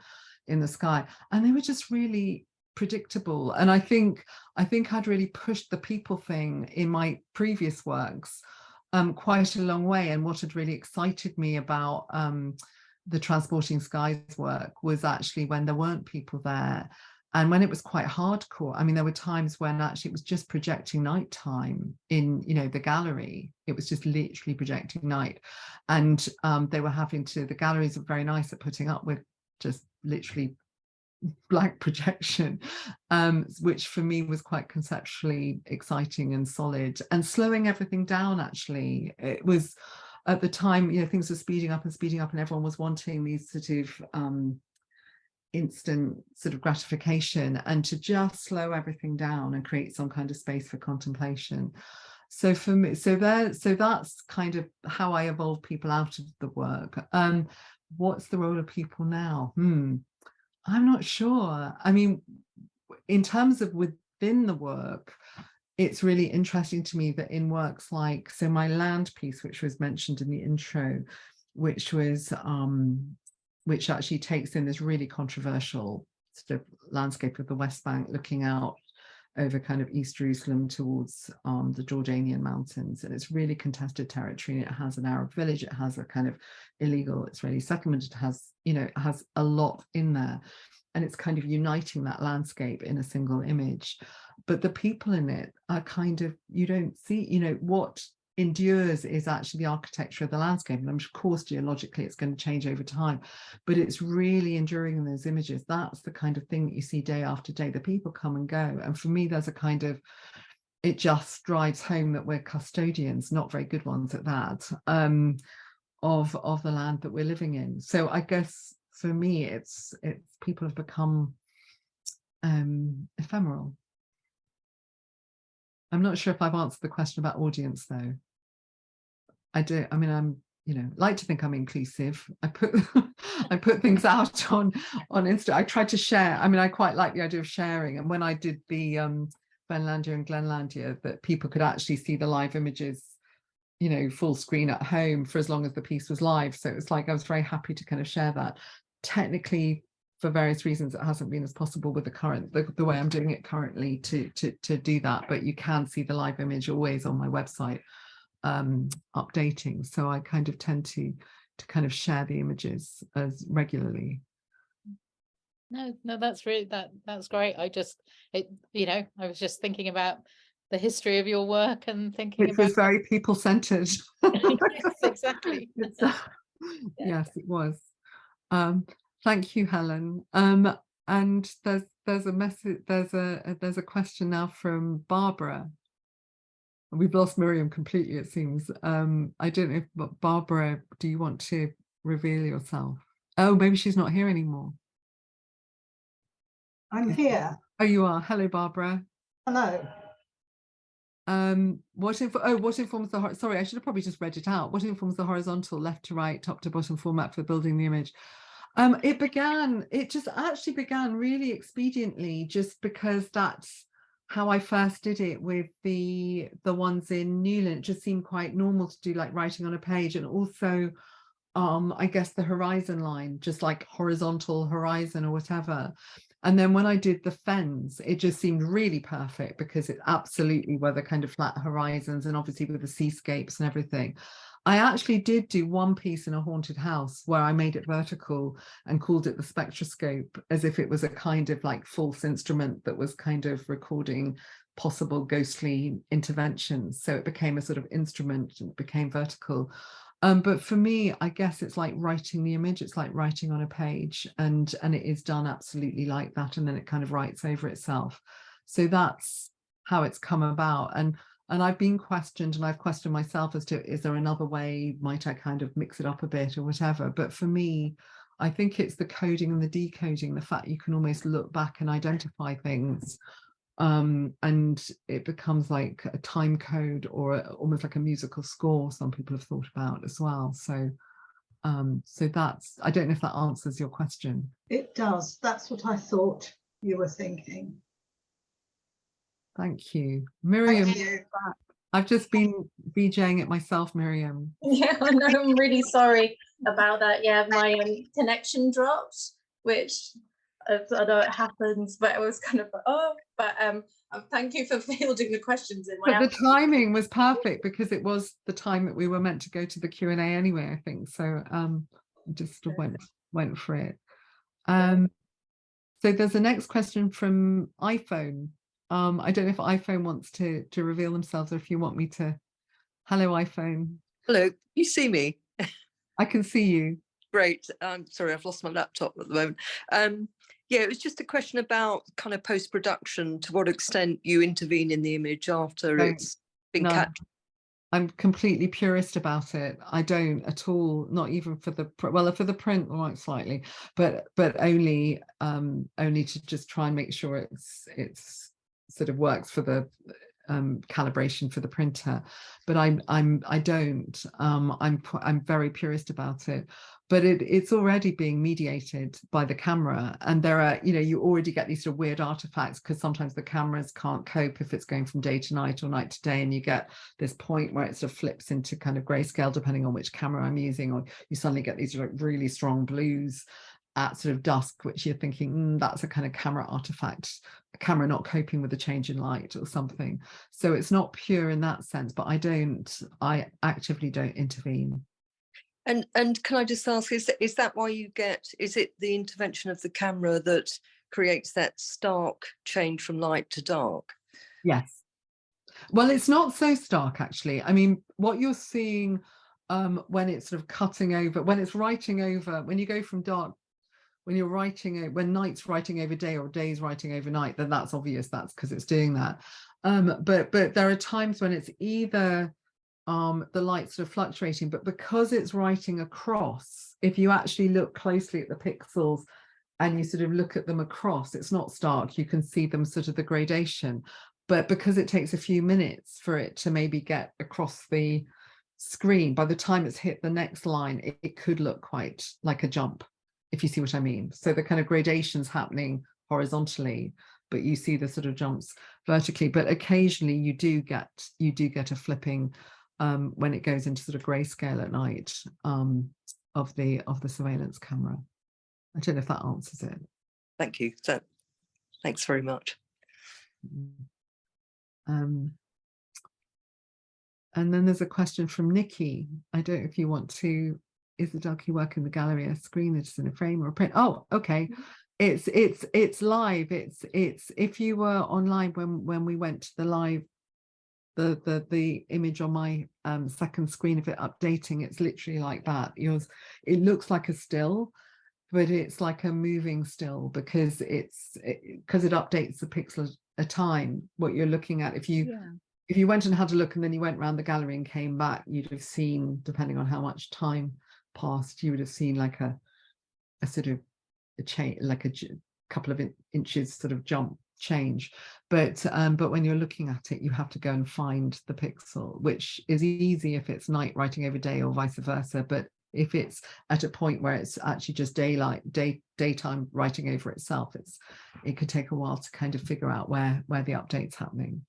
in the sky. And they were just really predictable. And I think I'd really pushed the people thing in my previous works quite a long way. And what had really excited me about the Transporting Skies work was actually when there weren't people there. And when it was quite hardcore, I mean, there were times when actually it was just projecting nighttime in, the gallery. It was just literally projecting night. And they were the galleries are very nice at putting up with just literally blank projection, which for me was quite conceptually exciting and solid, and slowing everything down. Actually, it was, at the time, things were speeding up, and everyone was wanting these sort of instant sort of gratification, and to just slow everything down and create some kind of space for contemplation. So for me, so that's kind of how I evolved people out of the work. What's the role of people now? I'm not sure. I mean, in terms of within the work, it's really interesting to me that in works like, so my land piece, which was mentioned in the intro, which actually takes in this really controversial sort of landscape of the West Bank, looking out over kind of East Jerusalem towards the Jordanian mountains. And it's really contested territory. And it has an Arab village, it has a kind of illegal Israeli settlement, it has, it has a lot in there. And it's kind of uniting that landscape in a single image. But the people in it are kind of, you don't see, what endures is actually the architecture of the landscape. And of course, geologically, it's going to change over time, but it's really enduring in those images. That's the kind of thing that you see day after day. The people come and go. And for me, there's a kind of, it just drives home that we're custodians, not very good ones at that, of the land that we're living in. So I guess for me, it's people have become ephemeral. I'm not sure if I've answered the question about audience, though. I do. I mean, I'm, like to think I'm inclusive. I put things out on Insta. I try to share. I mean, I quite like the idea of sharing. And when I did the Benlandia and Glenlandia, that people could actually see the live images, full screen at home for as long as the piece was live. So it was like I was very happy to kind of share that. Technically, for various reasons, it hasn't been as possible with the way I'm doing it currently to do that. But you can see the live image always on my website, updating. So I kind of tend to kind of share the images as regularly. No, that's really, that's great. I was just thinking about the history of your work and thinking it was very people-centered. Yes, exactly. Yes, it was. Thank you, Helen. And there's a message, there's a question now from Barbara. We've lost Miriam completely, it seems. I don't know if, Barbara, do you want to reveal yourself? Oh, maybe she's not here anymore. I'm here. Oh, you are. Hello, Barbara. Hello. What informs the, sorry, I should have probably just read it out. What informs the horizontal left to right, top to bottom format for building the image? It just actually began really expediently, just because that's how I first did it with the ones in Newland. It just seemed quite normal to do, like writing on a page, and also I guess the horizon line, just like horizontal horizon or whatever. And then when I did the fens, it just seemed really perfect, because it absolutely were the kind of flat horizons, and obviously with the seascapes and everything. I actually did do one piece in a haunted house where I made it vertical and called it the spectroscope, as if it was a kind of like false instrument that was kind of recording possible ghostly interventions. So it became a sort of instrument and it became vertical. But for me, I guess it's like writing the image. It's like writing on a page, and it is done absolutely like that, and then it kind of writes over itself. So that's how it's come about. And I've been questioned, and I've questioned myself as to, is there another way? Might I kind of mix it up a bit or whatever? But for me, I think it's the coding and the decoding, the fact you can almost look back and identify things. And it becomes like a time code, or almost like a musical score, some people have thought about as well. So so that's, I don't know if that answers your question. It does. That's what I thought you were thinking. Thank you. Miriam. Thank you. I've just been VJing it myself, Miriam. Yeah, I know, I'm really sorry about that. Yeah, my connection dropped, which I know it happens, but it was kind of like, oh, but thank you for fielding the questions in my But the timing was perfect, because it was the time that we were meant to go to the Q&A anyway, I think. So just went for it. So there's a next question from iPhone. I don't know if iPhone wants to reveal themselves, or if you want me to. Hello, iPhone. Hello, you see me? I can see you. Great. I'm sorry, I've lost my laptop at the moment. Yeah, it was just a question about kind of post-production, to what extent you intervene in the image after it's been captured. I'm completely purist about it. I don't at all, not even for the, well, for the print, right, slightly, but only to just try and make sure it's sort of works for the calibration for the printer. But I'm very purist about it. But it's already being mediated by the camera, and there are, you already get these sort of weird artifacts, because sometimes the cameras can't cope if it's going from day to night or night to day, and you get this point where it sort of flips into kind of grayscale depending on which camera I'm using, or you suddenly get these like really strong blues at sort of dusk, which you're thinking, that's a kind of camera artifact, a camera not coping with the change in light or something. So it's not pure in that sense, but I actively don't intervene. And can I just ask, is that why you get, is it the intervention of the camera that creates that stark change from light to dark? Yes. Well, it's not so stark, actually. I mean, what you're seeing when it's sort of cutting over, when it's writing over, when you go from dark, when you're writing, when night's writing over day or day's writing over night, then that's obvious, that's because it's doing that. But there are times when it's either the light sort of fluctuating, but because it's writing across, if you actually look closely at the pixels and you sort of look at them across, it's not stark, you can see them sort of the gradation. But because it takes a few minutes for it to maybe get across the screen, by the time it's hit the next line, it could look quite like a jump, if you see what I mean. So the kind of gradation's happening horizontally, but you see the sort of jumps vertically. But occasionally you do get a flipping when it goes into sort of grayscale at night of the surveillance camera. I don't know if that answers it. Thank you. So thanks very much. And then there's a question from Nikki. I don't know if you want to, is the Delkey work in the gallery a screen that's in a frame or a print? Oh, okay. It's live. It's if you were online when we went to the live, the image on my second screen of it updating, it's literally like that. It looks like a still, but it's like a moving still, because it updates the pixel at a time. What you're looking at, if you went and had a look and then you went around the gallery and came back, you'd have seen, depending on how much time passed, you would have seen like a sort of a change, like a couple of inches sort of jump change. But when you're looking at it, you have to go and find the pixel, which is easy if it's night writing over day or vice versa. But if it's at a point where it's actually just daytime writing over itself, it could take a while to kind of figure out where the update's happening.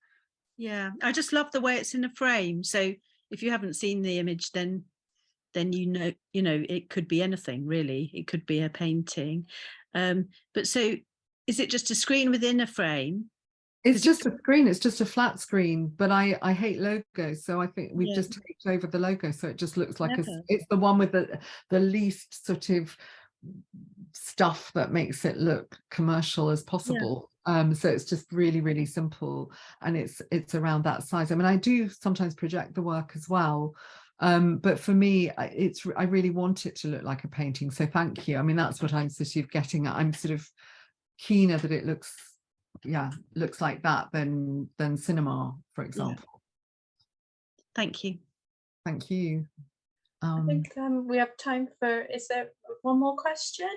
Yeah, I just love the way it's in a frame. So if you haven't seen the image, then you know it could be anything really. It could be a painting. But so is it just a screen within a frame? It's just a screen, it's just a flat screen, but I hate logos, so I think we've just taped over the logo, so it just looks like it's the one with the least sort of stuff that makes it look commercial as possible. So it's just really, really simple, and it's around that size. I mean, I do sometimes project the work as well, But for me, I really want it to look like a painting. So thank you. I mean, that's what I'm sort of getting at. I'm sort of keener that it looks like that than cinema, for example. Thank you. Thank you. I think we have time for, is there one more question?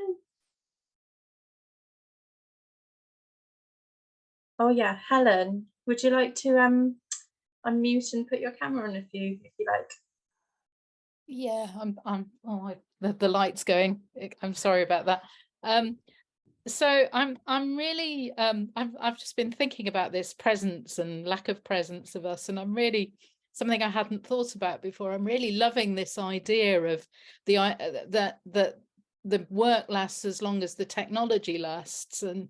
Oh yeah, Helen, would you like to unmute and put your camera on if you like? Yeah, the light's going. I'm sorry about that. So I'm really I've just been thinking about this presence and lack of presence of us, and I'm really, something I hadn't thought about before. I'm really loving this idea of that the work lasts as long as the technology lasts, and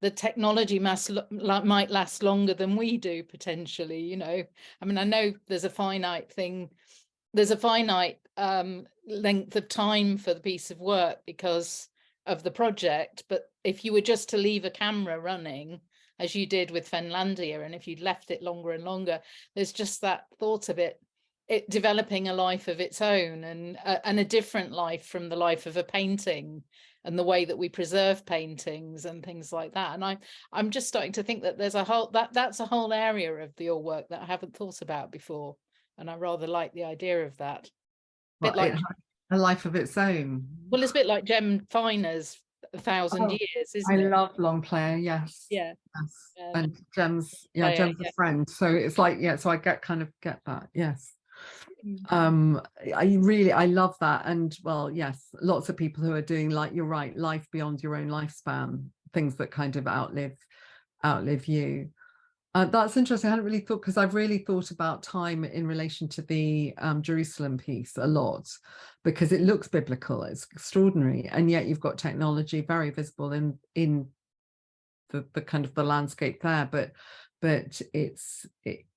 the technology might last longer than we do potentially. You know, I mean, I know there's a finite thing. There's a finite length of time for the piece of work because of the project, but if you were just to leave a camera running, as you did with Finlandia, and if you'd left it longer and longer, there's just that thought of it developing a life of its own, and a different life from the life of a painting, and the way that we preserve paintings and things like that. And I'm just starting to think that there's a whole that's a whole area of your work that I haven't thought about before, and I rather like the idea of that. Well, Bit like, it has a life of its own. well, it's a bit like Gem Finer's 1,000 years, isn't I it? love Longclair, yes. Yeah. Yes. And Gem's, Oh, yeah, Gem's yeah. a friend. So it's like, yeah, so I get that, yes. Mm. I love that. And well, yes, lots of people who are doing, like, you're right, life beyond your own lifespan, things that kind of outlive you. That's interesting. I hadn't really thought, because I've really thought about time in relation to the Jerusalem piece a lot, because it looks biblical, it's extraordinary, and yet you've got technology very visible in the kind of the landscape there, but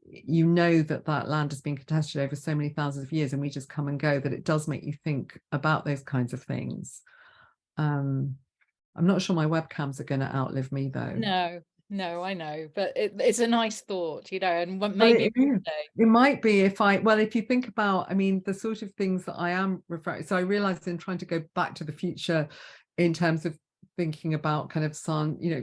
you know that land has been contested over so many thousands of years, and we just come and go, that it does make you think about those kinds of things. I'm not sure my webcams are going to outlive me, though. No, I know, but it's a nice thought, you know, and maybe it might be if you think about, I mean, the sort of things that I am referring, so I realized in trying to go back to the future in terms of thinking about kind of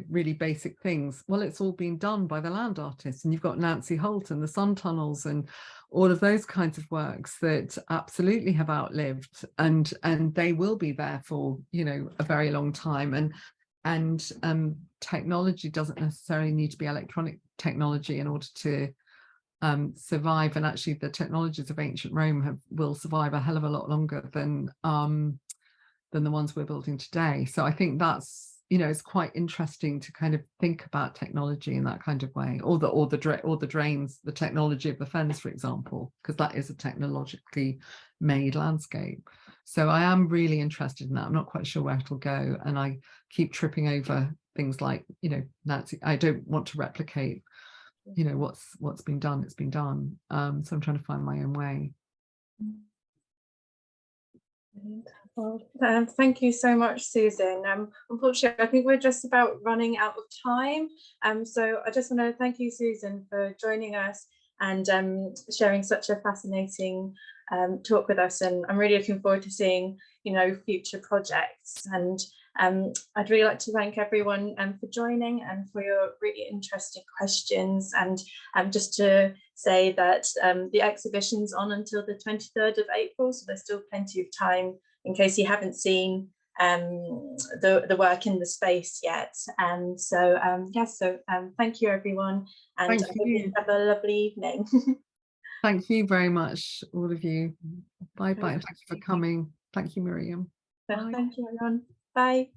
really basic things, well, it's all been done by the land artists, and you've got Nancy Holt and the sun tunnels and all of those kinds of works that absolutely have outlived, and they will be there for, you know, a very long time. And technology doesn't necessarily need to be electronic technology in order to survive. And actually, the technologies of ancient Rome will survive a hell of a lot longer than the ones we're building today. So I think that's, you know, it's quite interesting to kind of think about technology in that kind of way, or the drains, the technology of the fens, for example, because that is a technologically made landscape. So I am really interested in that. I'm not quite sure where it'll go, and I keep tripping over things like, you know, Nancy, I don't want to replicate, you know, what's been done, it's been done. So I'm trying to find my own way. Well, thank you so much, Susan. Unfortunately, I think we're just about running out of time. So I just want to thank you, Susan, for joining us and sharing such a fascinating talk with us. And I'm really looking forward to seeing, you know, future projects. And I'd really like to thank everyone for joining and for your really interesting questions. And just to say that the exhibition's on until the 23rd of April, so there's still plenty of time in case you haven't seen the work in the space yet. And so thank you, everyone, and I hope you have a lovely evening. Thank you very much, all of you. Bye bye. Thank you for coming. Thank you, Miriam. Thank you, everyone. Bye.